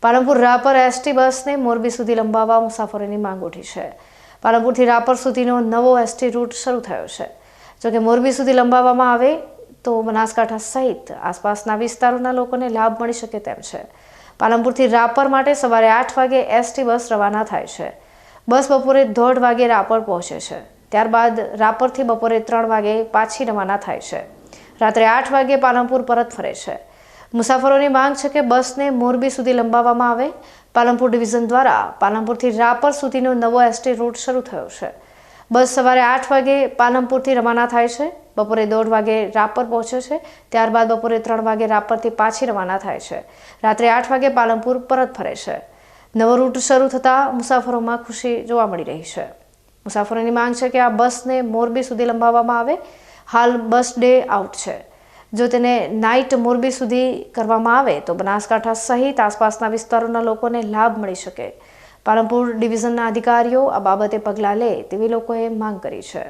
Palanpur Rapar ST બસને મોરબી સુધી લંબાવવા મુસાફરોની માંગ ઉઠી છે। પાલનપુરથી રાપર સુધીનો નવો એસટી રૂટ શરૂ થયો છે। જોકે મોરબી સુધી લંબાવવામાં આવે તો બનાસકાંઠા સહિત આસપાસના વિસ્તારોના લોકોને લાભ મળી શકે તેમ છે। પાલનપુરથી રાપર માટે સવારે 8 વાગે એસટી બસ રવાના થાય છે। બસ બપોરે 1:30 વાગે રાપર પહોંચે છે। ત્યારબાદ રાપરથી બપોરે 3 વાગે પાછી રવાના થાય છે। રાત્રે 8 વાગે પાલનપુર પરત ફરે છે। મુસાફરોની માંગ છે કે બસને મોરબી સુધી લંબાવવામાં આવે। પાલનપુર ડિવિઝન દ્વારા પાલનપુરથી રાપર સુધીનો નવો એસટી રૂટ શરૂ થયો છે। બસ સવારે 8 વાગે પાલનપુરથી રવાના થાય છે। બપોરે 1:30 વાગે રાપર પહોંચે છે। ત્યારબાદ બપોરે 3 વાગે રાપરથી પાછી રવાના થાય છે। રાત્રે 8 વાગે પાલનપુર પરત ફરે છે। નવો રૂટ શરૂ થતાં મુસાફરોમાં ખુશી જોવા મળી રહી છે। મુસાફરોની માંગ છે કે આ બસને મોરબી સુધી લંબાવવામાં આવે। હાલ બસ ડે આઉટ છે। જો તેને નાઇટ મોરબી સુધી કરવામાં આવે તો બનાસકાંઠા સહિત આસપાસના વિસ્તારોના લોકોને લાભ મળી શકે। પાલનપુર ડિવિઝનના અધિકારીઓ આ બાબતે પગલાં લે તેવી લોકોએ માંગ કરી છે।